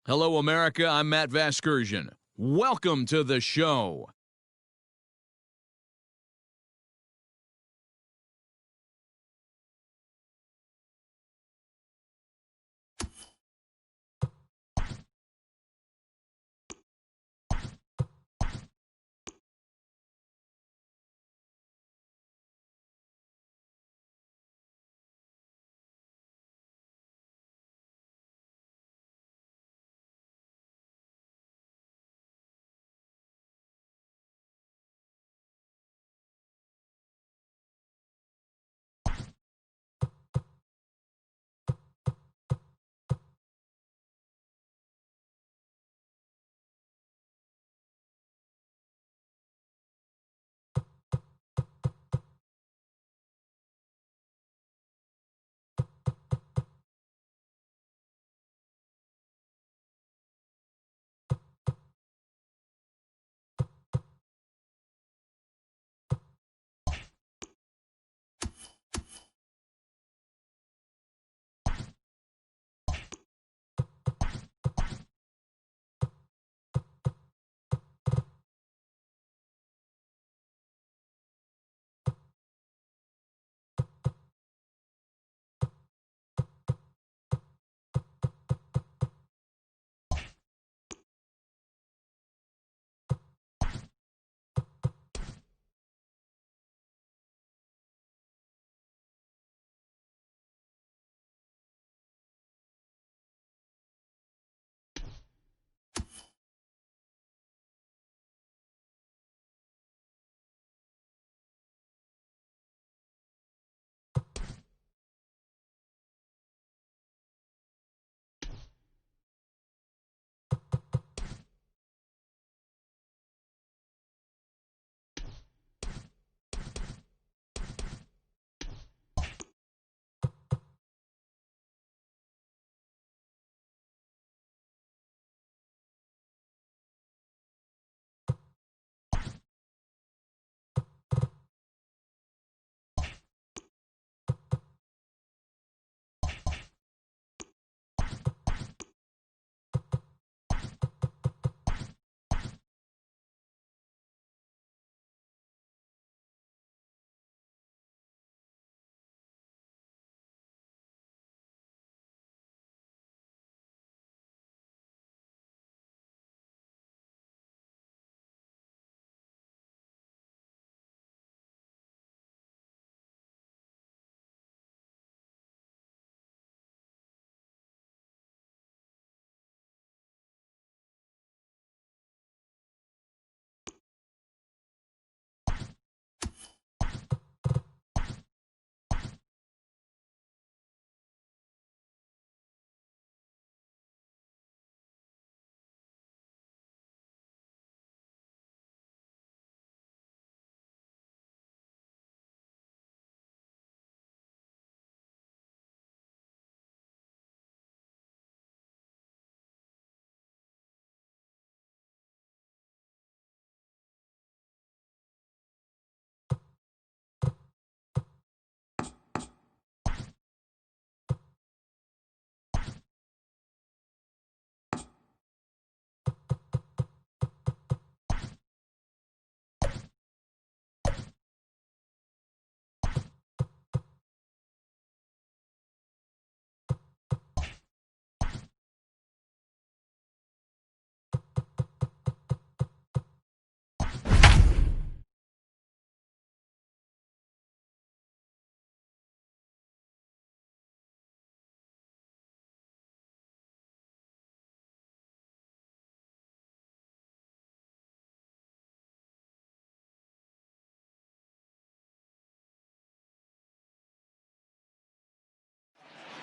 Hello, America. I'm Matt Vasgersian. Welcome to the show.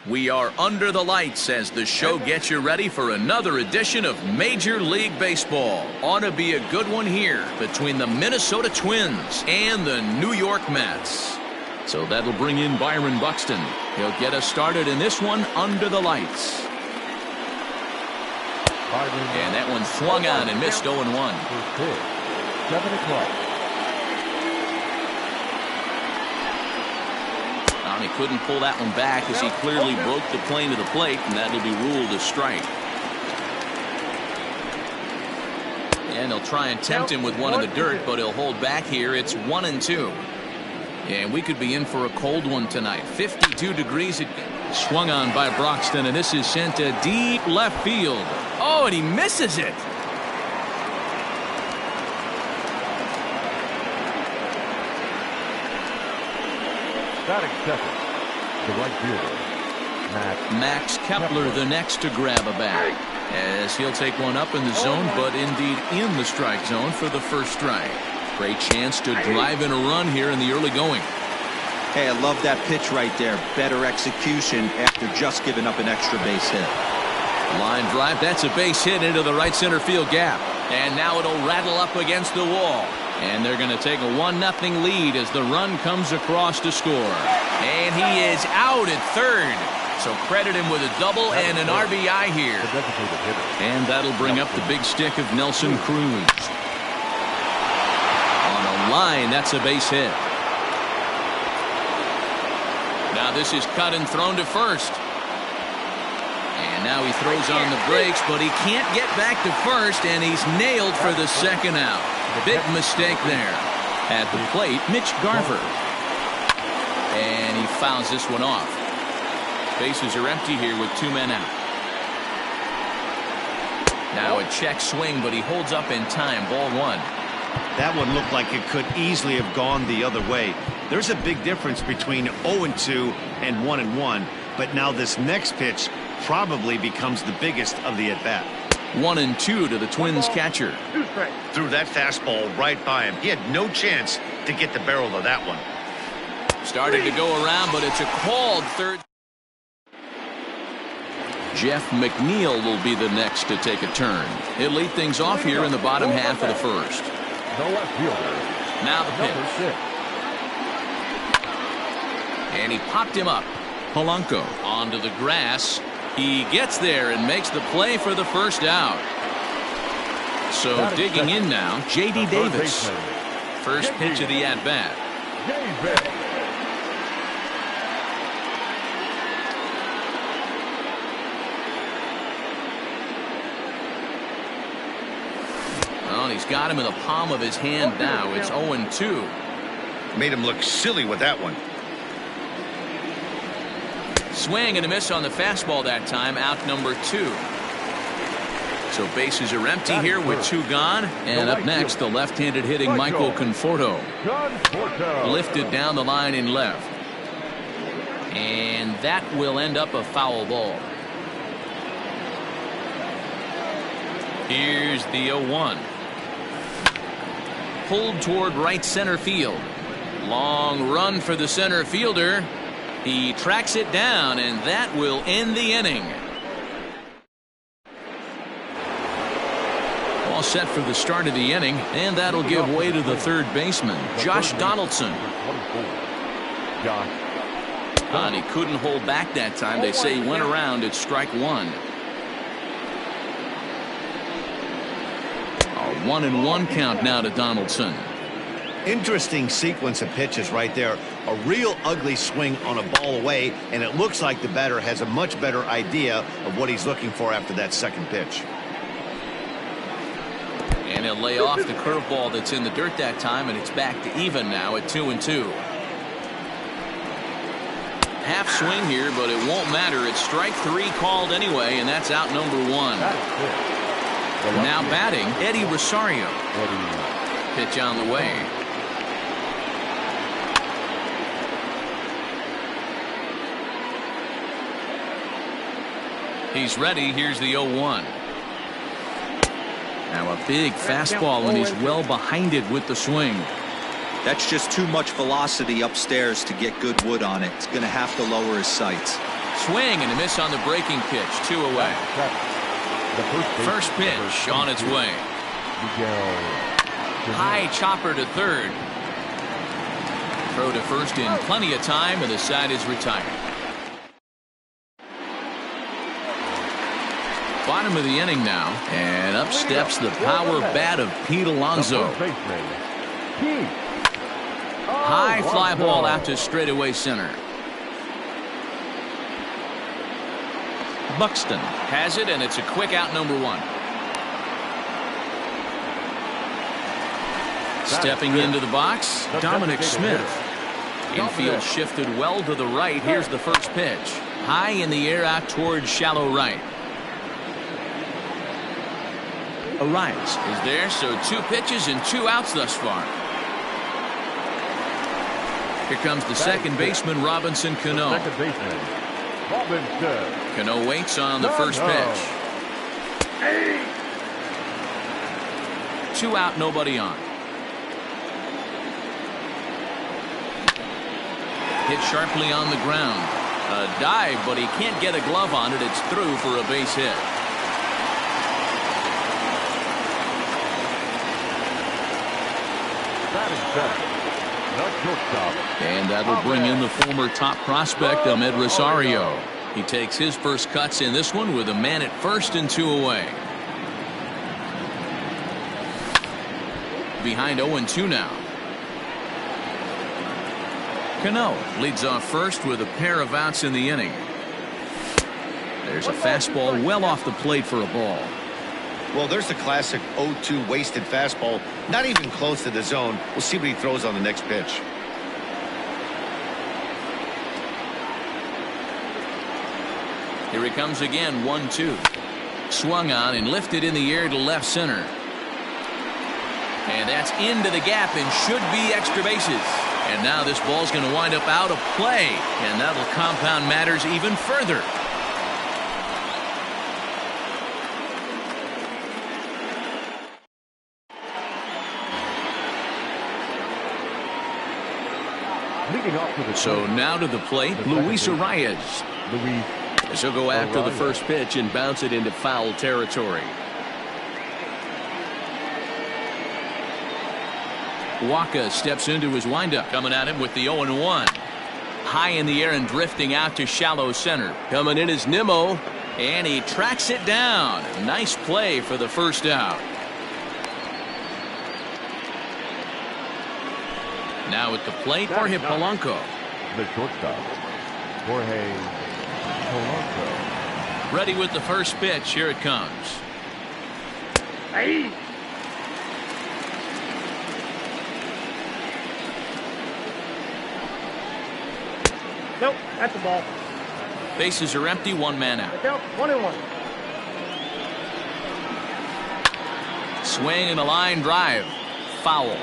We are under the lights as the show gets you ready for another edition of Major League Baseball. Ought to be a good one here between the Minnesota Twins and the New York Mets. So that'll bring in Byron Buxton. He'll get us started in this one under the lights. And that one swung on and missed 0-1. 7 o'clock. He couldn't pull that one back as he clearly broke the plane of the plate, and that'll be ruled a strike. And they'll try and tempt him with one in the dirt, but he'll hold back here. It's 1-2. And we could be in for a cold one tonight. 52 degrees. Swung on by Broxton, and this is sent to deep left field. Oh, and he misses it. Batting second, the right fielder, Max Kepler, the next to grab a bat, as he'll take one up in the zone, but indeed in the strike zone for the first strike. Great chance to drive in a run here in the early going. Hey, I love that pitch right there. Better execution after just giving up an extra base hit. Line drive, that's a base hit into the right center field gap. And now it'll rattle up against the wall. And they're going to take a 1-0 lead as the run comes across to score. And he is out at third. So credit him with a double and an RBI here. And that'll bring up the big stick of Nelson Cruz. On a line, that's a base hit. Now this is cut and thrown to first. And now he throws on the brakes, but he can't get back to first, and he's nailed for the second out. Big mistake there. At the plate, Mitch Garver. And he fouls this one off. Bases are empty here with 2 men out. Now a check swing, but he holds up in time. Ball 1. That one looked like it could easily have gone the other way. There's a big difference between 0-2 and 1-1, but now this next pitch probably becomes the biggest of the at-bat. 1-2 to the Twins catcher. Threw that fastball right by him. He had no chance to get the barrel of that one. Starting to go around, but it's a called third. Jeff McNeil will be the next to take a turn. He'll lead things off here in the bottom half of the first. the left fielder, Now the pitch. number 6. And he popped him up. Polanco onto the grass. He gets there and makes the play for the first out. So digging in now, J.D. Davis. First pitch of the at-bat. Well, he's got him in the palm of his hand now. It's 0-2. Made him look silly with that one. Swing and a miss on the fastball that time. Out number 2. So bases are empty here with 2 gone. And up next, the left-handed hitting Michael Conforto. Lifted down the line in left. And that will end up a foul ball. Here's the 0-1. Pulled toward right center field. Long run for the center fielder. He tracks it down, and that will end the inning. All set for the start of the inning, and that'll give way to the third baseman, Josh Donaldson. And he couldn't hold back that time. They say he went around at strike 1. A 1-1 count now to Donaldson. Interesting sequence of pitches right there. A real ugly swing on a ball away, and it looks like the batter has a much better idea of what he's looking for after that second pitch. And he'll lay off the curveball that's in the dirt that time, and it's back to even now at 2-2. Half swing here, but it won't matter. It's strike 3 called anyway, and that's out number 1. Now batting, Eddie Rosario. Pitch on the way. He's ready. Here's the 0-1. Now a big fastball, and he's well behind it with the swing. That's just too much velocity upstairs to get good wood on it. It's going to have to lower his sights. Swing and a miss on the breaking pitch. 2 away. First pitch on its way. High chopper to third. Throw to first in plenty of time, and the side is retired. Bottom of the inning now, and up steps the power bat of Pete Alonso. High fly ball out to straightaway center. Buxton has it, and it's a quick out number 1. Stepping into the box, Dominic Smith. Infield shifted well to the right. Here's the first pitch. High in the air out towards shallow right. Arias is there, so 2 pitches and 2 outs thus far. Here comes the second baseman, Robinson Cano. Second baseman, Robinson. Cano waits on the first pitch. 2 out, nobody on. Hit sharply on the ground. A dive, but he can't get a glove on it. It's through for a base hit. And that'll bring in the former top prospect, Ahmed Rosario. He takes his first cuts in this one with a man at first and 2 away. Behind 0-2 now. Cano leads off first with a pair of outs in the inning. There's a fastball well off the plate for a ball. Well, there's the classic 0-2 wasted fastball. Not even close to the zone. We'll see what he throws on the next pitch. Here he comes again, 1-2. Swung on and lifted in the air to left center. And that's into the gap and should be extra bases. And now this ball's going to wind up out of play. And that'll compound matters even further. So now to the plate, Luis Arias. He'll go after the first pitch and bounce it into foul territory. Waka steps into his windup, coming at him with the 0-1. High in the air and drifting out to shallow center. Coming in is Nimmo, and he tracks it down. Nice play for the first out. Now at the plate, Jorge Polanco. The shortstop, Jorge Polanco. Ready with the first pitch. Here it comes. Hey. Nope, that's the ball. Bases are empty, 1 man out. 1-1. Swing and a line drive. Foul.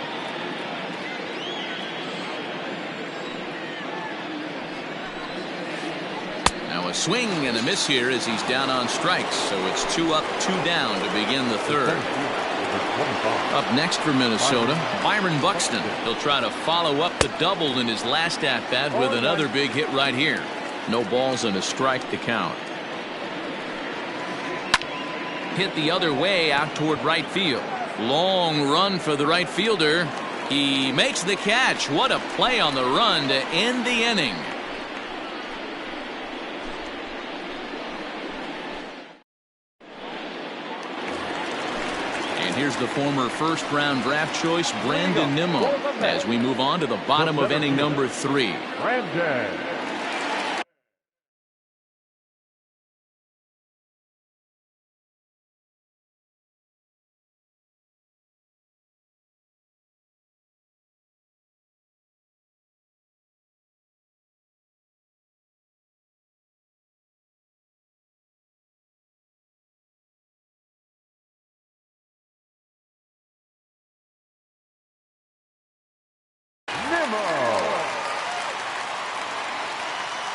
Now a swing and a miss here as he's down on strikes. So it's 2 up, 2 down to begin the third. Up next for Minnesota, Byron Buxton. He'll try to follow up the double in his last at-bat with another big hit right here. No balls and a strike to count. Hit the other way out toward right field. Long run for the right fielder. He makes the catch. What a play on the run to end the inning. Here's the former first-round draft choice, Brandon Nimmo, as we move on to the bottom of inning number 3. Brandon.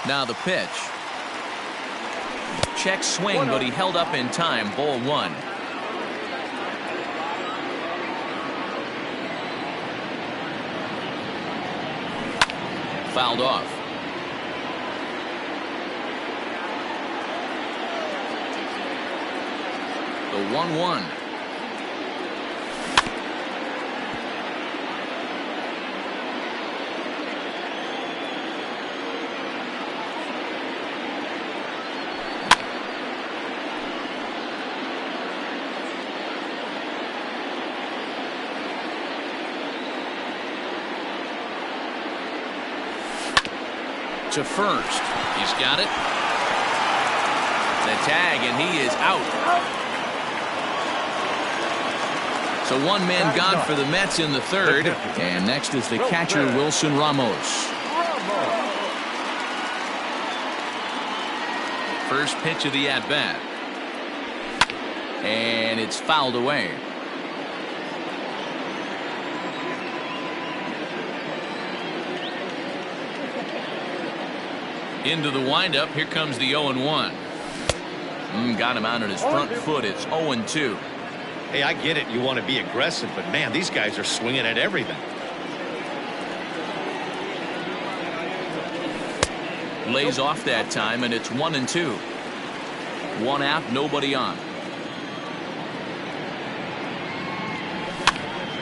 Now the pitch. Check swing, but he held up in time. Ball 1. Fouled off. The 1-1. To first. He's got it. The tag, and he is out. So So one man gone for the Mets in the third. And next is the catcher, Wilson Ramos. First pitch of the at-bat. And it's fouled away. Into the windup. Here comes the 0-1. Got him out on his front foot. It's 0-2. Hey, I get it. You want to be aggressive, but man, these guys are swinging at everything. Lays off that time, and it's 1-2. One out, nobody on.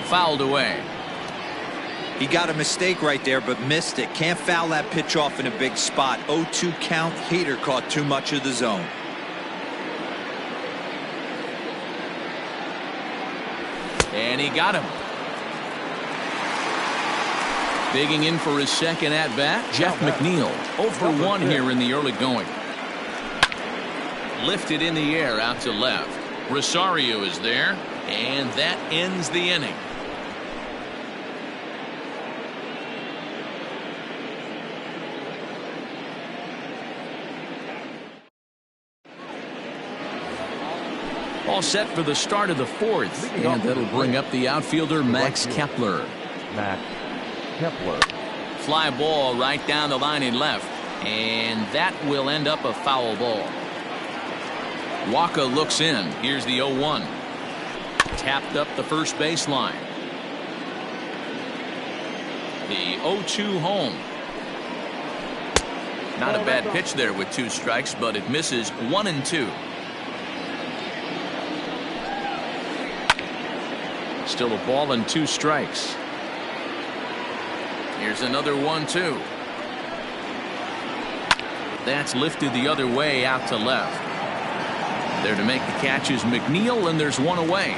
Fouled away. He got a mistake right there, but missed it. Can't foul that pitch off in a big spot. 0-2 count. Hader caught too much of the zone. And he got him. Digging in for his second at-bat, Jeff McNeil. 0 for 1 here in the early going. Lifted in the air out to left. Rosario is there, and that ends the inning. All set for the start of the fourth, and that'll bring up the outfielder Max Kepler. Max Kepler. Fly ball right down the line in left, and that will end up a foul ball. Waka looks in. Here's the 0-1. Tapped up the first baseline. The 0-2 home. Not a bad pitch there with 2 strikes, but it misses. 1-2. Still a ball and 2 strikes. Here's another 1-2. That's lifted the other way out to left. There to make the catch is McNeil, and there's one away.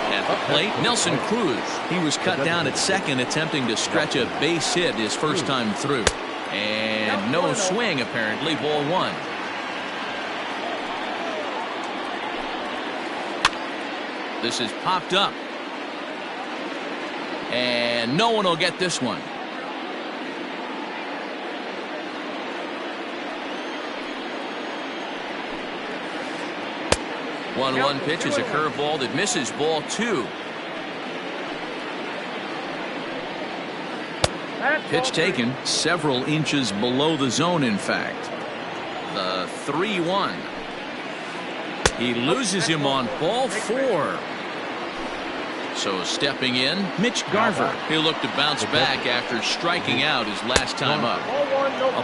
At the plate, Nelson Cruz. He was cut down at second, attempting to stretch a base hit his first time through. And no swing, apparently. Ball 1. This is popped up. And no one will get this one. One pitch is a curveball that misses. Ball 2. Pitch taken several inches below the zone, in fact. The 3-1. He loses him on ball 4. So stepping in, Mitch Garver. He'll look to bounce back after striking out his last time up.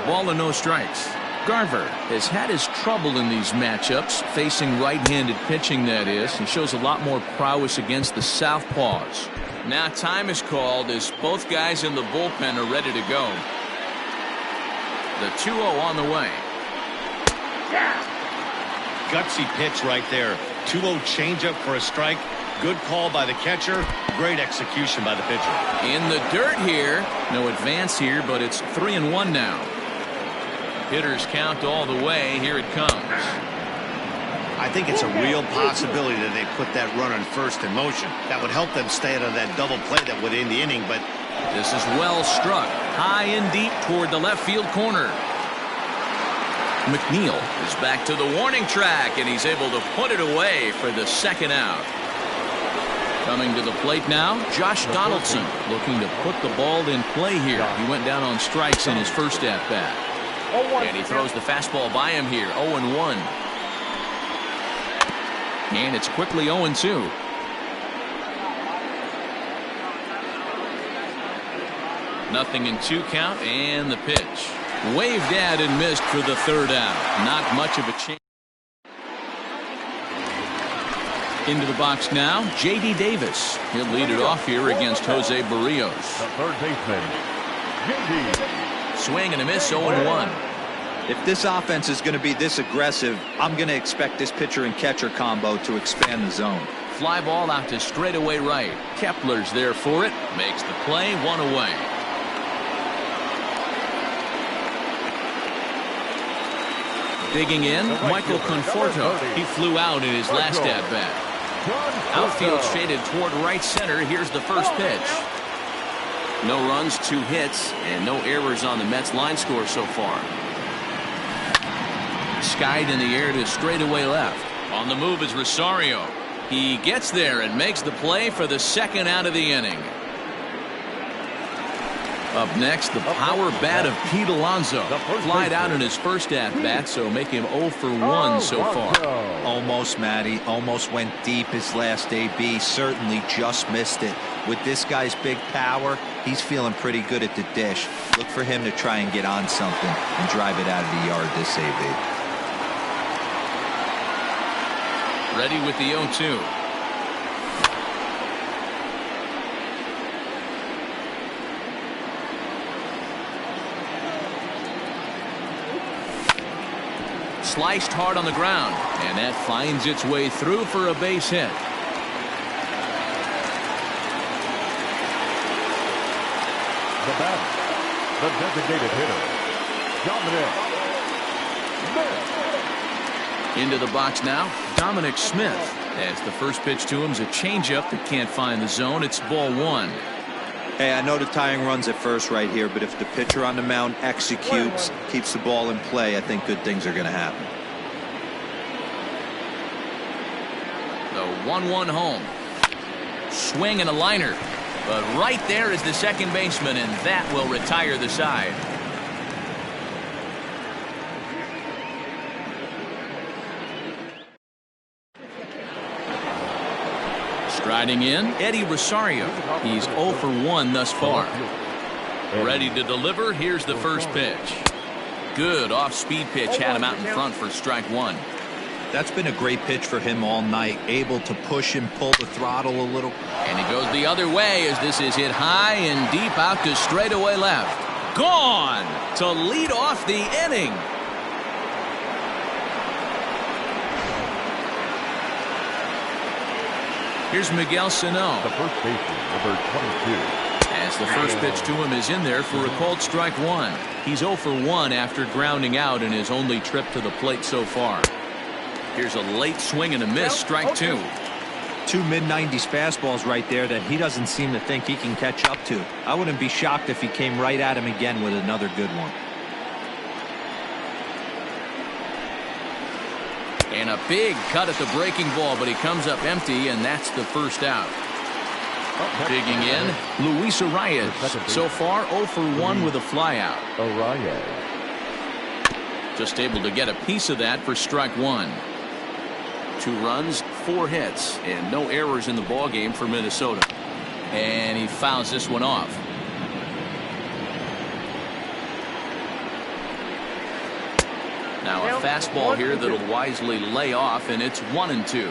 A ball and no strikes. Garver has had his trouble in these matchups, facing right-handed pitching, that is, and shows a lot more prowess against the southpaws. Now time is called as both guys in the bullpen are ready to go. The 2-0 on the way. Gutsy pitch right there. 2-0 changeup for a strike. Good call by the catcher. Great execution by the pitcher. In the dirt here. No advance here, but it's 3-1 now. Hitters count all the way. Here it comes. I think it's a real possibility that they put that runner in first in motion. That would help them stay out of that double play that would end the inning, but this is well struck. High and deep toward the left field corner. McNeil is back to the warning track, and he's able to put it away for the second out. Coming to the plate now, Josh Donaldson looking to put the ball in play here. He went down on strikes in his first at-bat. And he throws the fastball by him here. 0-1. And it's quickly 0-2. Nothing in 2 count, and the pitch. Waved at and missed for the third out. Not much of a chance. Into the box now, J.D. Davis. He'll lead it off here against Jose Barrios. The third baseman, J.D. Swing and a miss, 0-1. If this offense is going to be this aggressive, I'm going to expect this pitcher and catcher combo to expand the zone. Fly ball out to straightaway right. Kepler's there for it. Makes the play, 1 away. Digging in, Michael Conforto. He flew out in his last at-bat. Outfield shaded toward right center. Here's the first pitch. No runs, 2 hits, and no errors on the Mets line score so far. Skied in the air to straightaway left. On the move is Rosario. He gets there and makes the play for the second out of the inning. Up next, the power bat of Pete Alonso. Flied out in his first at-bat, so make him 0 for 1 so far. Almost, Matty. Almost went deep his last AB. Certainly just missed it. With this guy's big power, he's feeling pretty good at the dish. Look for him to try and get on something and drive it out of the yard this AB. Ready with the 0-2. Sliced hard on the ground, and that finds its way through for a base hit. The batter, the designated hitter, Dominic Smith. Into the box now, Dominic Smith. As the first pitch to him is a changeup that can't find the zone. It's ball 1. Hey, I know the tying run's at first right here, but if the pitcher on the mound executes, keeps the ball in play, I think good things are going to happen. The 1-1 home. Swing and a liner. But right there is the second baseman, and that will retire the side. Striding in, Eddie Rosario. He's 0 for 1 thus far. Ready to deliver. Here's the first pitch. Good off-speed pitch. Had him out in front for strike 1. That's been a great pitch for him all night. Able to push and pull the throttle a little. And he goes the other way as this is hit high and deep out to straightaway left. Gone to lead off the inning. Here's Miguel Sano. The first baseman, number 22. As the first pitch to him is in there for a called strike 1. He's 0 for 1 after grounding out in his only trip to the plate so far. Here's a late swing and a miss, strike 2. 2 mid-90s fastballs right there that he doesn't seem to think he can catch up to. I wouldn't be shocked if he came right at him again with another good one. And a big cut at the breaking ball, but he comes up empty, and that's the first out. Digging in, Luis Arias. So far, 0 for 1 with a flyout. Arias. Just able to get a piece of that for strike 1. 2 runs, 4 hits, and no errors in the ballgame for Minnesota. And he fouls this one off. Now a fastball here that'll wisely lay off, and it's 1-2.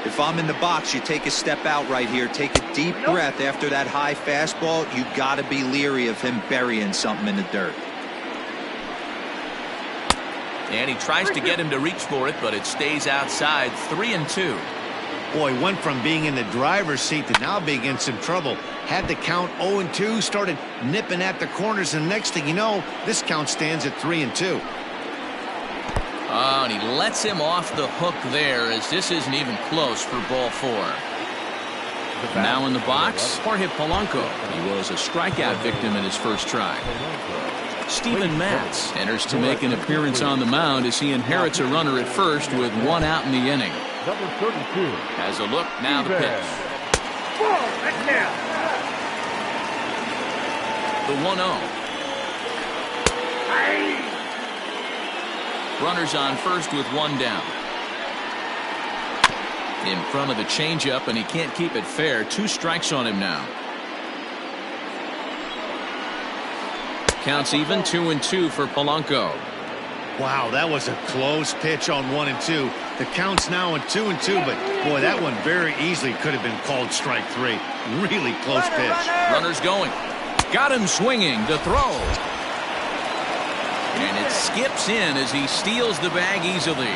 If I'm in the box, you take a step out right here. Take a deep breath after that high fastball. You got to be leery of him burying something in the dirt. And he tries to get him to reach for it, but it stays outside. 3-2. Boy, went from being in the driver's seat to now being in some trouble. Had the count 0-2, started nipping at the corners, and next thing you know, this count stands at 3-2. Oh, and he lets him off the hook there, as this isn't even close for ball 4. Now in the box, Jorge Polanco. He was a strikeout victim in his first try. Steven Matz enters to make an appearance on the mound as he inherits a runner at first with 1 out in the inning. Number 32. Has a look, now the pitch. The 1-0. Runners on first with 1 down. In front of the changeup, and he can't keep it fair. 2 strikes on him now. Counts even, 2-2 for Polanco. Wow, that was a close pitch on 1-2. The count's now at 2-2, but boy, that one very easily could have been called strike 3. Really close pitch. Runners going. Got him swinging. The throw. And it skips in as he steals the bag easily.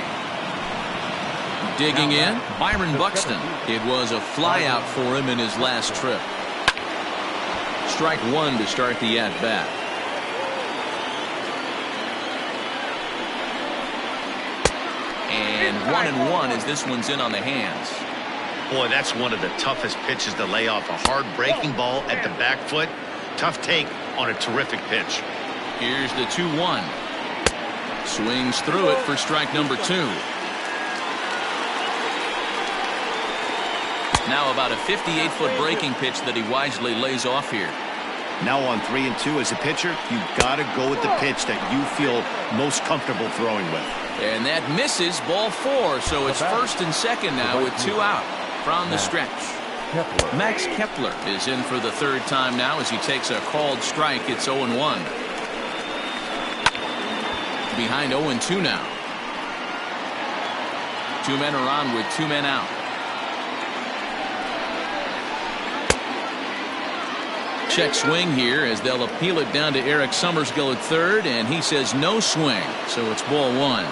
Digging in, Byron Buxton. It was a flyout for him in his last trip. Strike 1 to start the at-bat. And 1-1 as this one's in on the hands. Boy, that's one of the toughest pitches to lay off. A hard breaking ball at the back foot. Tough take on a terrific pitch. Here's the 2-1. Swings through it for strike number 2. Now about a 58-foot breaking pitch that he wisely lays off here. Now on 3-2 as a pitcher, you've got to go with the pitch that you feel most comfortable throwing with. And that misses, ball 4, so it's first and second now with 2 out from the stretch. Max Kepler is in for the 3rd time now as he takes a called strike. It's 0-1. Behind 0-2 now. 2 men are on with 2 men out. Check swing here as they'll appeal it down to Eric Summerskill at 3rd, and he says no swing, so it's ball 1.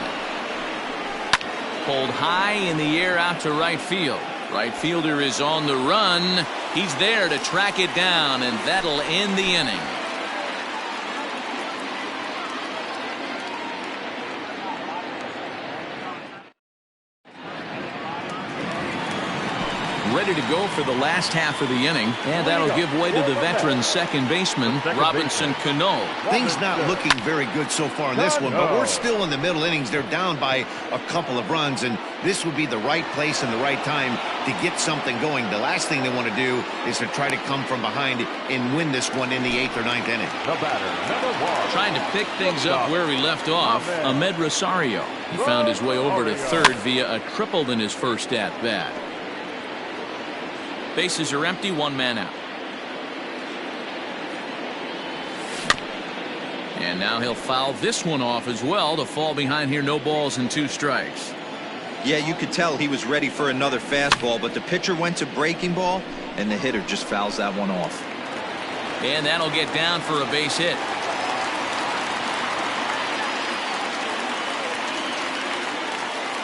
Pulled high in the air out to right field. Right fielder is on the run. He's there to track it down, and that'll end the inning. Ready to go for the last half of the inning, and that'll give way to the veteran second baseman, Robinson Cano. Things not looking very good so far in this one, but we're still in the middle innings. They're down by a couple of runs, and this would be the right place and the right time to get something going. The last thing they want to do is to try to come from behind and win this one in the 8th or 9th inning. The batter, number 1. Trying to pick things up where he left off, Ahmed Rosario. He found his way over to 3rd via a triple in his first at-bat. Bases are empty, 1 man out. And now he'll foul this one off as well to fall behind here. No balls and 2 strikes. Yeah, you could tell he was ready for another fastball, but the pitcher went to breaking ball, and the hitter just fouls that one off. And that'll get down for a base hit.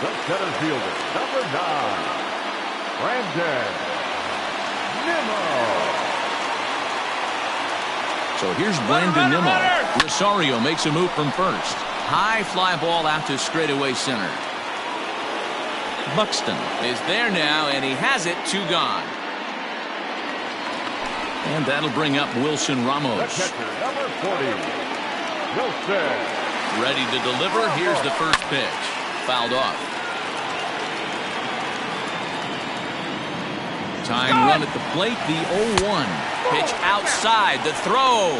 The center fielder, number 9, Brandon Nimmo. So here's Brandon Nimmo. Rosario makes a move from first. High fly ball out to straightaway center. Buxton is there now, and he has it. 2 gone. And that'll bring up Wilson Ramos. The catcher, number 40, Wilson. Ready to deliver. Here's the first pitch. Fouled off. Tying run at the plate, the 0-1. Pitch outside, the throw.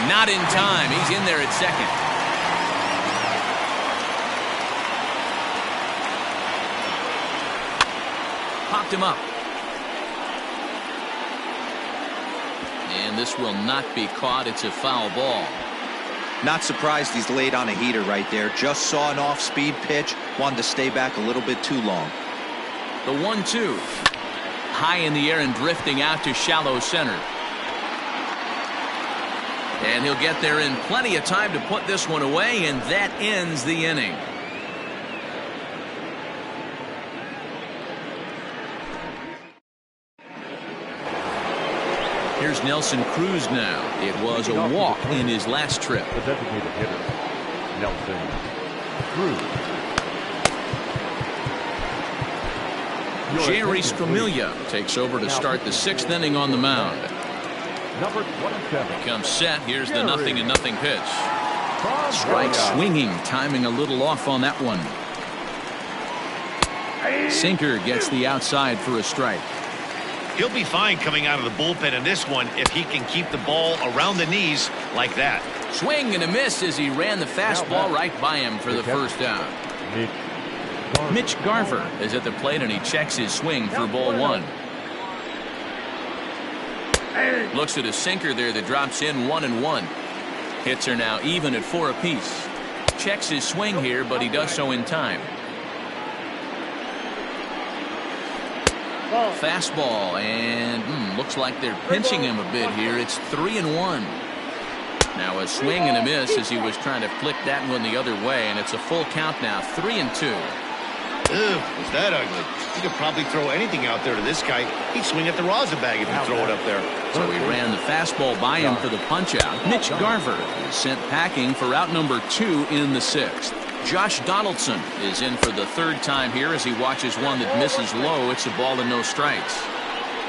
Not in time. He's in there at second. Popped him up. And this will not be caught. It's a foul ball. Not surprised he's laid on a heater right there. Just saw an off-speed pitch. Wanted to stay back a little bit too long. The 1-2. High in the air and drifting out to shallow center. And he'll get there in plenty of time to put this one away, and that ends the inning. Here's Nelson Cruz now. It was a walk in his last trip. The designated hitter, Nelson Cruz. Jerry Scrimilia takes over to start the 6th inning on the mound. Number 27. Comes set. Here's the 0-0 pitch. Strike swinging. Timing a little off on that one. Sinker gets the outside for a strike. He'll be fine coming out of the bullpen in this one if he can keep the ball around the knees like that. Swing and a miss as he ran the fastball right by him for the first down. Mitch Garver is at the plate, and he checks his swing for ball 1. Looks at a sinker there that drops in 1-1. Hits are now even at 4 apiece. Checks his swing here, but he does so in time. Fastball, and looks like they're pinching him a bit here. It's 3-1. Now a swing and a miss as he was trying to flick that one the other way, and it's a full count now. 3-2. Ugh, was that ugly? You could probably throw anything out there to this guy. He'd swing at the rosin bag if you throw it up there. So he ran the fastball by him for the punch out. Mitch Garver is sent packing for out number 2 in the 6th. Josh Donaldson is in for the third time here as he watches one that misses low. It's a ball and no strikes.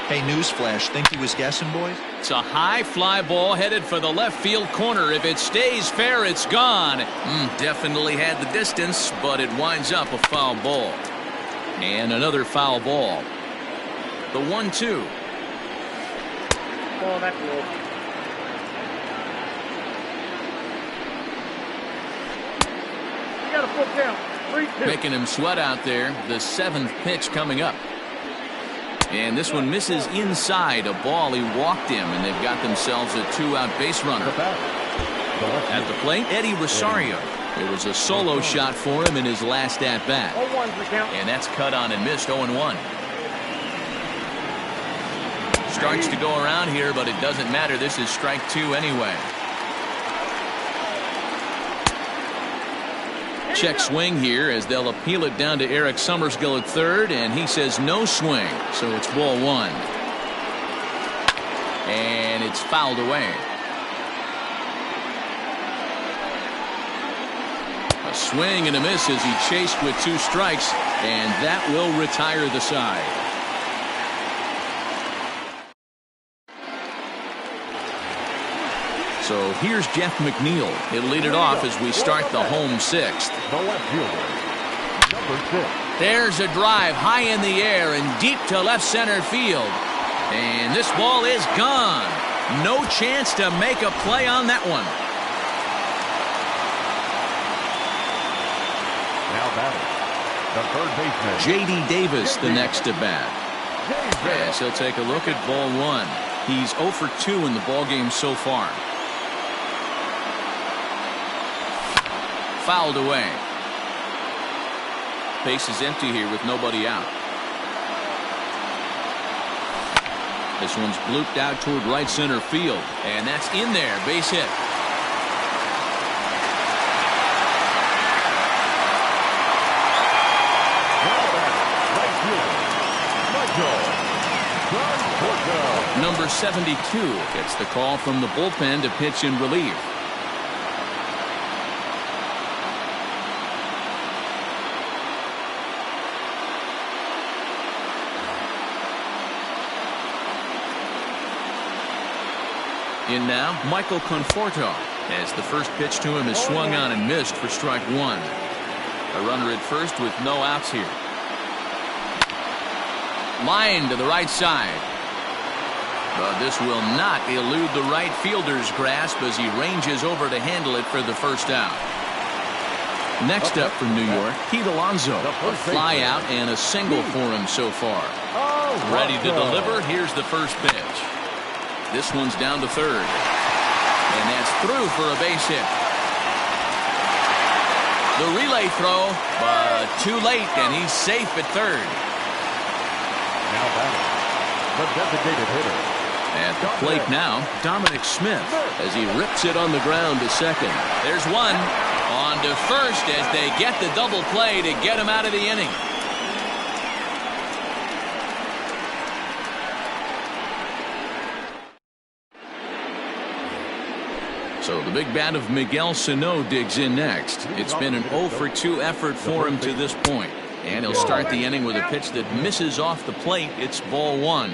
Hey, newsflash, think he was guessing, boys? It's a high fly ball headed for the left field corner. If it stays fair, it's gone. Definitely had the distance, but it winds up a foul ball. And another foul ball. The 1-2. Oh, that's low. You got a full count. 3-2. Making him sweat out there. The 7th pitch coming up. And this one misses inside a ball. He walked him, and they've got themselves a 2-out base runner. At the plate, Eddie Rosario. It was a solo shot for him in his last at-bat. 0-1's the count. And that's cut on and missed. 0-1. Starts to go around here, but it doesn't matter. This is strike 2 anyway. Check swing here as they'll appeal it down to Eric Summerskill at third, and he says no swing, so it's ball 1. And it's fouled away. A swing and a miss as he chased with 2 strikes, and that will retire the side. So here's Jeff McNeil. He'll lead it off as we start the home 6th. The left fielder, number 6. There's a drive high in the air and deep to left center field. And this ball is gone. No chance to make a play on that one. Now batting, the third baseman, J.D. Davis the next to bat. Yes, he'll take a look at ball 1. He's 0 for 2 in the ballgame so far. Fouled away. Base is empty here with nobody out. This one's blooped out toward right center field, and that's in there. Base hit. Number 72 gets the call from the bullpen to pitch in relief. In now, Michael Conforto, as the first pitch to him is swung on and missed for strike 1. A runner at first with no outs here. Line to the right side. But this will not elude the right fielder's grasp as he ranges over to handle it for the first out. Next up from New York, Pete Alonso. A fly out and a single for him so far. Ready to deliver. Here's the first pitch. This one's down to third. And that's through for a base hit. The relay throw, but too late, and he's safe at third. Now batting, the designated hitter. At the plate now, Dominic Smith as he rips it on the ground to second. There's one. On to first as they get the double play to get him out of the inning. So the big bat of Miguel Sano digs in next. It's been an 0 for 2 effort for him to this point. And he'll start the inning with a pitch that misses off the plate. It's ball 1.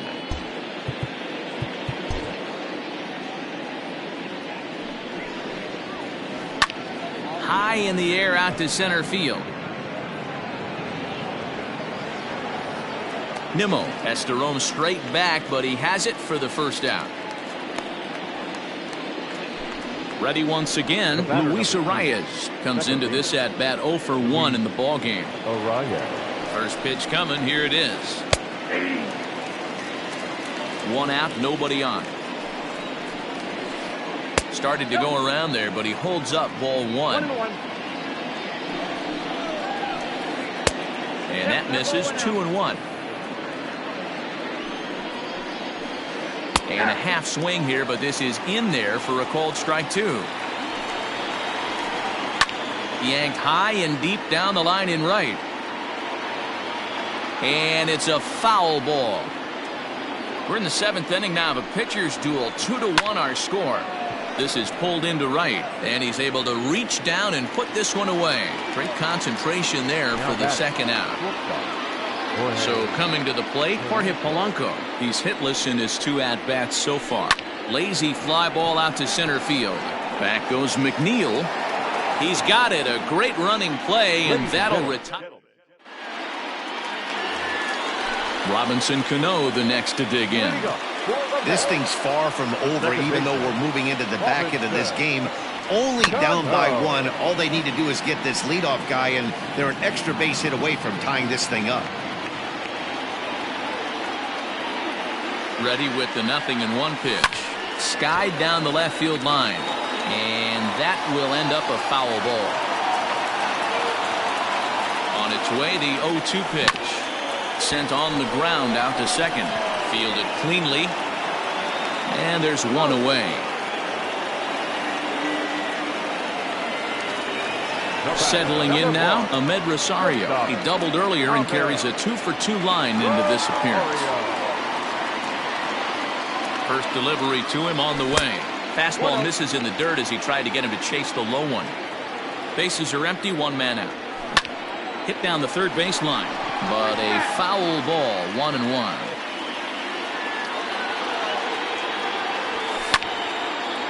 High in the air out to center field. Nimmo has to roam straight back, but he has it for the first out. Ready once again, Luis Arias comes into this at bat 0 for 1 in the ball game. First pitch coming, here it is. 1 out, nobody on. Started to go around there, but he holds up ball 1. And that misses. 2-1. And a half swing here, but this is in there for a called strike 2. Yanked high and deep down the line in right. And it's a foul ball. We're in the 7th inning now of a pitcher's duel. 2-1 our score. This is pulled into right, and he's able to reach down and put this one away. Great concentration there for the second out. So coming to the plate, Jorge Polanco. He's hitless in his 2 at-bats so far. Lazy fly ball out to center field. Back goes McNeil. He's got it. A great running play, and that'll retire. Robinson Cano the next to dig in. This thing's far from over, even though we're moving into the back end of this game. Only down by 1. All they need to do is get this leadoff guy, and they're an extra base hit away from tying this thing up. Ready with the 0-1 pitch. Skied down the left field line. And that will end up a foul ball. On its way, the 0-2 pitch. Sent on the ground out to second. Fielded cleanly. And there's one away. Settling in now, Ahmed Rosario. He doubled earlier and carries a 2-for-2 line into this appearance. First delivery to him on the way. Fastball misses in the dirt as he tried to get him to chase the low one. Bases are empty, 1 man out. Hit down the third base line, but a foul ball, 1-1.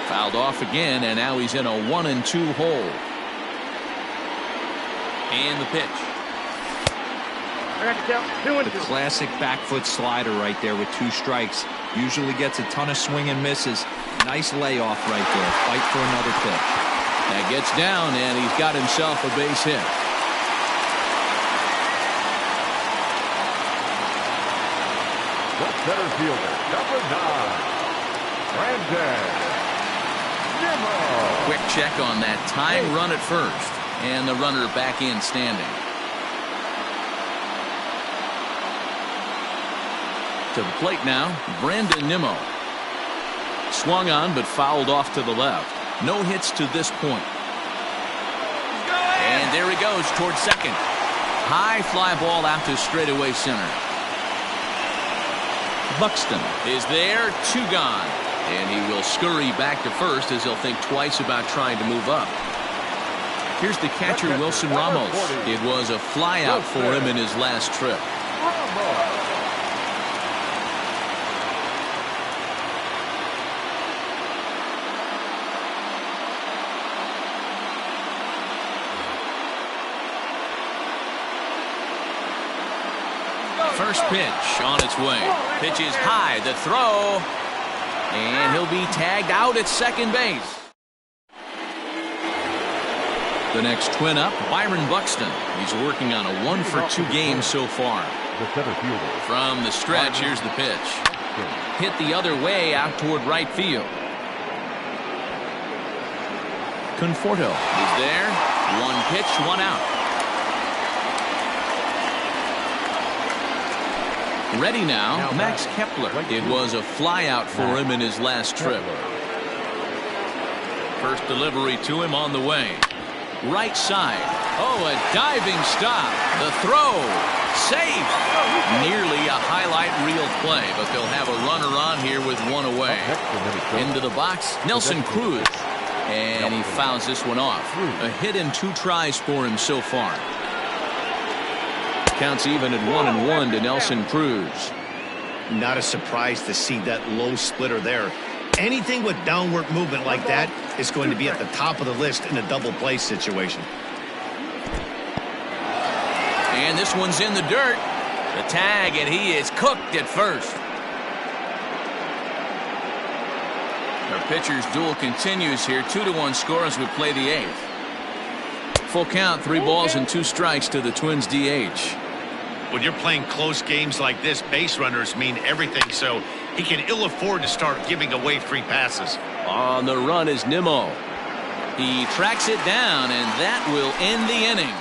Fouled off again, and now he's in a 1-2 hole. And the pitch. The classic back foot slider right there with 2 strikes. Usually gets a ton of swing and misses. Nice layoff right there. Fight for another pitch. That gets down, and he's got himself a base hit. The center fielder, number 9, Brandon Nimmo. Quick check on that tying run at first, and the runner back in standing. To the plate now, Brandon Nimmo. Swung on but fouled off to the left. No hits to this point. And there he goes towards second. High fly ball out to straightaway center. Buxton is there, 2 gone. And he will scurry back to first as he'll think twice about trying to move up. Here's the catcher, Wilson Ramos. It was a fly out for him in his last trip. First pitch on its way. Pitch is high. The throw. And he'll be tagged out at second base. The next twin up, Byron Buxton. He's working on a 1-for-2 game so far. From the stretch, here's the pitch. Hit the other way out toward right field. Conforto is there. 1 pitch, 1 out. Ready now, Max Kepler. It was a flyout for him in his last trip. First delivery to him on the way. Right side. Oh, a diving stop. The throw. Safe. Nearly a highlight reel play, but they'll have a runner on here with 1 away. Into the box, Nelson Cruz. And he fouls this one off. A hit in 2 tries for him so far. Counts even at 1-1 to Nelson Cruz. Not a surprise to see that low splitter there. Anything with downward movement like that is going to be at the top of the list in a double play situation. And this one's in the dirt. The tag, and he is cooked at first. Our pitcher's duel continues here. 2-1 score as we play the 8th. Full count, 3 balls and 2 strikes to the Twins DH. When you're playing close games like this, base runners mean everything, so he can ill afford to start giving away free passes. On the run is Nimmo. He tracks it down, and that will end the inning.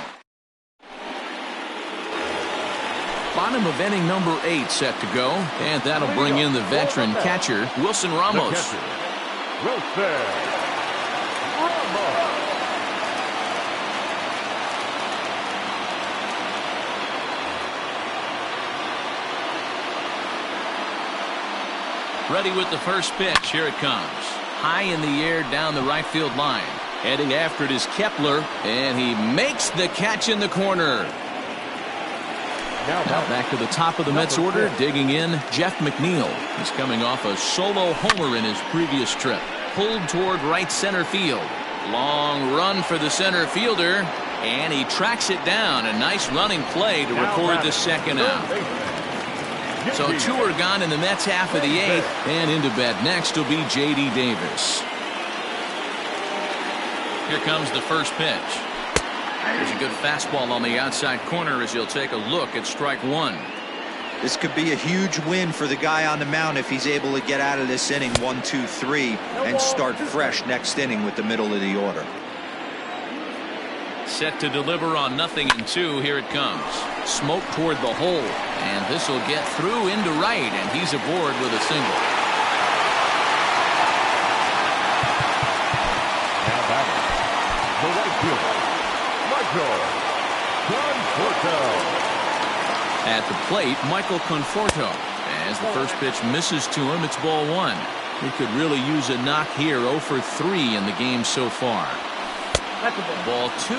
Bottom of inning number 8 set to go, and that'll bring in the veteran catcher, Wilson Ramos. Ready with the first pitch. Here it comes. high in the air down the right field line. Heading after it is Kepler, and he makes the catch in the corner. Now back to the top of the Mets order, digging in, Jeff McNeil. He's coming off a solo homer in his previous trip. Pulled toward right center field. Long run for the center fielder, and he tracks it down. A nice running play to record the second out. So 2 are gone in the Mets half of the 8th, and into bat next will be J.D. Davis. Here comes the first pitch. There's a good fastball on the outside corner as he'll take a look at strike 1. This could be a huge win for the guy on the mound if he's able to get out of this inning 1, 2, 3 and start fresh next inning with the middle of the order. Set to deliver on 0-2. Here it comes. Smoke toward the hole, and this will get through into right, and he's aboard with a single. Now batting, the right fielder, Michael Conforto. At the plate, Michael Conforto. As the first pitch misses to him, it's ball 1. He could really use a knock here. 0 for 3 in the game so far. Ball 2.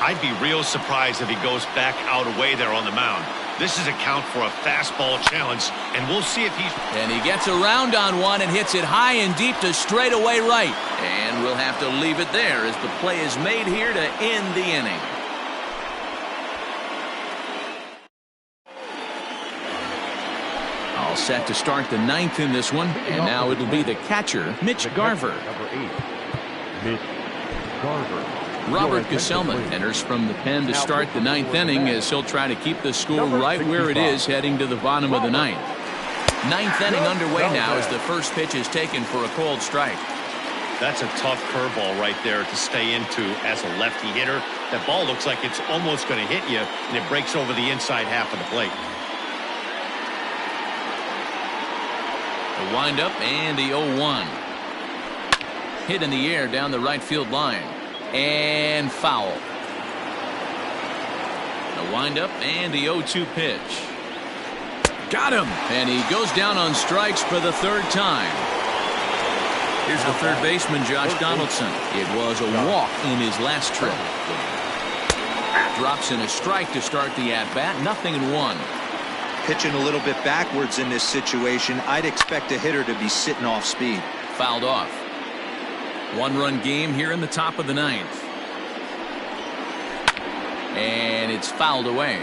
I'd be real surprised if he goes back out away there on the mound. This is a count for a fastball challenge, and we'll see if he's... And he gets around on one and hits it high and deep to straightaway right. And we'll have to leave it there as the play is made here to end the inning. All set to start the 9th in this one, and now it'll be the catcher, Mitch Garver. Number 8, Mitch Garver. Robert Gesellman enters from the pen to start the 9th inning as he'll try to keep the score right where it is heading to the bottom of the 9th. 9th inning underway now as the first pitch is taken for a called strike. That's a tough curveball right there to stay into as a lefty hitter. That ball looks like it's almost going to hit you, and it breaks over the inside half of the plate. The windup and the 0-1. Hit in the air down the right field line. And foul. The windup and the 0-2 pitch. Got him. And he goes down on strikes for the 3rd time. Here's the third baseman, Josh Donaldson. It was a walk in his last trip. Drops in a strike to start the at-bat. 0-1. Pitching a little bit backwards in this situation. I'd expect a hitter to be sitting off speed. Fouled off. 1-run game here in the top of the 9th. And it's fouled away.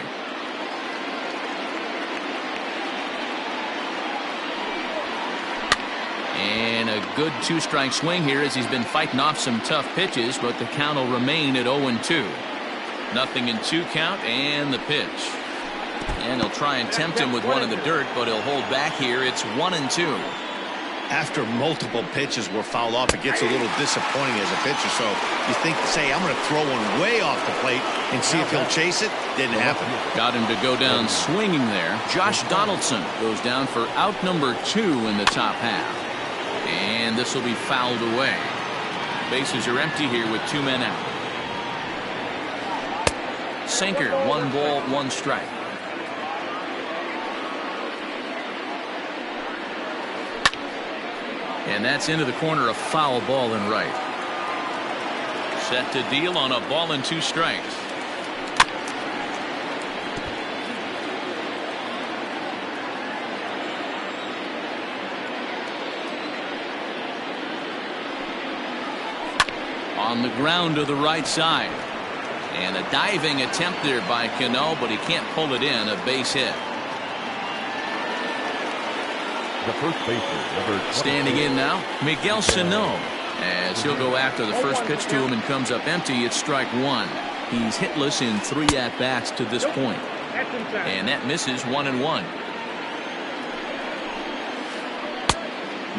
And a good 2-strike swing here as he's been fighting off some tough pitches, but the count will remain at 0-2. 0-2 count and the pitch. And he'll try and tempt him with one in the dirt, but he'll hold back here. It's 1-2. After multiple pitches were fouled off, it gets a little disappointing as a pitcher. So you think, say, I'm going to throw one way off the plate and see if he'll chase it. Didn't happen. Got him to go down swinging there. Josh Donaldson goes down for out number 2 in the top half. And this will be fouled away. Bases are empty here with 2 men out. Sinker, 1 ball, 1 strike. And that's into the corner, a foul ball in right. Set to deal on a ball and 2 strikes. On the ground to the right side. And a diving attempt there by Cano, but he can't pull it in. A base hit. The first baseman, number 20. Standing in now, Miguel Sano. As he'll go after the first pitch to him and comes up empty, it's strike 1. He's hitless in 3 at-bats to this point. And that misses 1-1.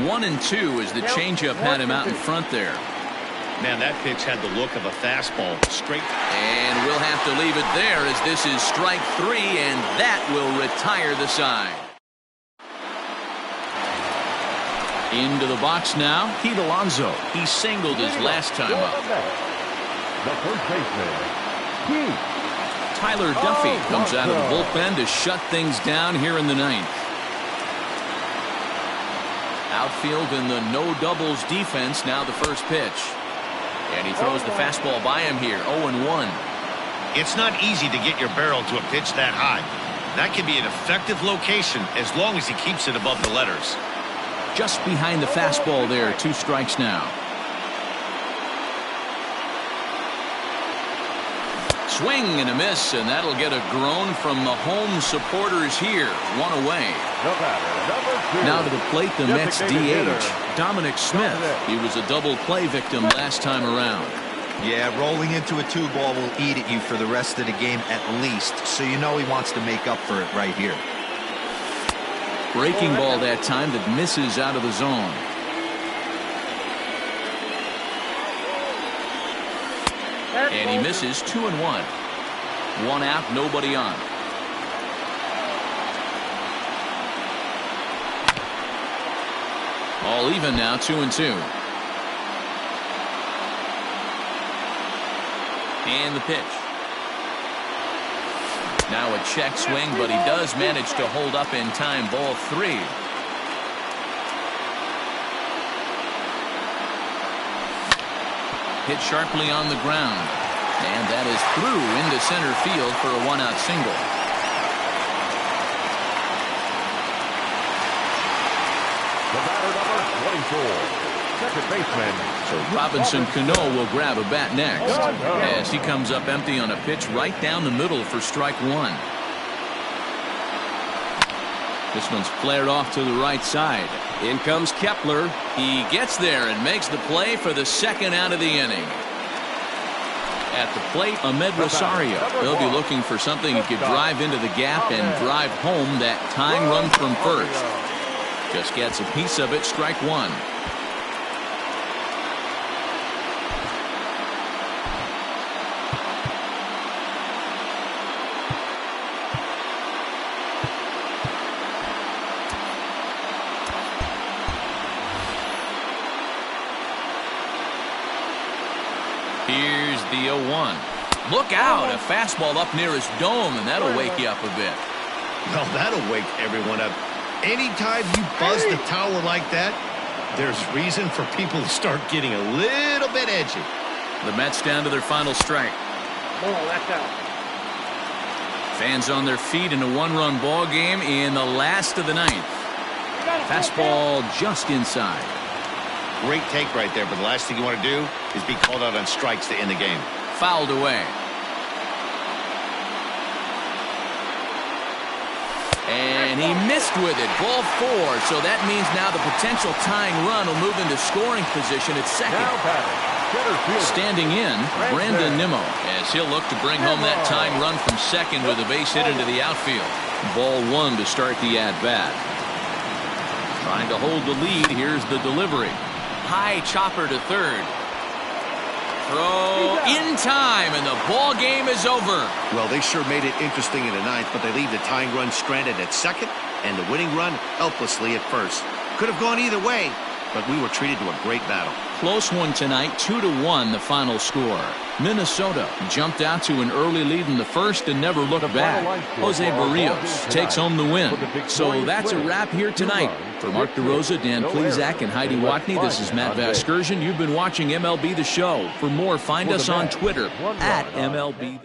1-2 as the changeup had him out in front there. Man, that pitch had the look of a fastball. Straight. And we'll have to leave it there as this is strike 3, and that will retire the side. Into the box now, Pete Alonso. He singled his last time up. The first baseman, Pete. Tyler Duffy comes out of the bullpen to shut things down here in the 9th. Outfield in the no doubles defense. Now the first pitch. And he throws the fastball by him here. 0-1. It's not easy to get your barrel to a pitch that high. That can be an effective location as long as he keeps it above the letters. Just behind the fastball there. 2 strikes now. Swing and a miss, and that'll get a groan from the home supporters here. 1 away. Now to the plate, the Mets DH, Dominic Smith. He was a double play victim last time around. Yeah, rolling into a 2-ball will eat at you for the rest of the game at least, so you know he wants to make up for it right here. Breaking ball that time that misses out of the zone. And he misses. 2-1. 1 out, nobody on. All even now, 2-2. And the pitch. Now a check swing, but he does manage to hold up in time. Ball 3. Hit sharply on the ground. And that is through into center field for a 1-out single. The batter, number 24. Second baseman. So Robinson Cano will grab a bat next as he comes up empty on a pitch right down the middle for strike 1. This one's flared off to the right side. In comes Kepler. He gets there and makes the play for the 2nd out of the inning. At the plate, Ahmed Rosario. They'll be looking for something he could drive into the gap and drive home that tying run from first. Just gets a piece of it. Strike 1. Here's the 0-1. Look out, a fastball up near his dome, and that'll wake you up a bit. Well, that'll wake everyone up. Anytime you buzz the tower like that, there's reason for people to start getting a little bit edgy. The Mets down to their final strike. That's out. Fans on their feet in a 1-run ball game in the last of the 9th. Fastball just inside. Great take right there, but the last thing you want to do is be called out on strikes to end the game. Fouled away. And he missed with it. Ball 4. So that means now the potential tying run will move into scoring position at second. Standing in, Brandon Nimmo, as he'll look to bring home that tying run from second with a base hit into the outfield. Ball 1 to start the at-bat. Trying to hold the lead. Here's the delivery. High chopper to third. Throw in time, and the ball game is over. Well, they sure made it interesting in the 9th, but they leave the tying run stranded at second and the winning run helplessly at first. Could have gone either way, but we were treated to a great battle. Close one tonight, 2-1 the final score. Minnesota jumped out to an early lead in the first and never looked back. Jose Barrios takes home the win. So that's a wrap here tonight. For Mark DeRosa, Dan Plesac, and Heidi Watney, this is Matt Vasgersian. You've been watching MLB The Show. For more, find us on Twitter at MLB.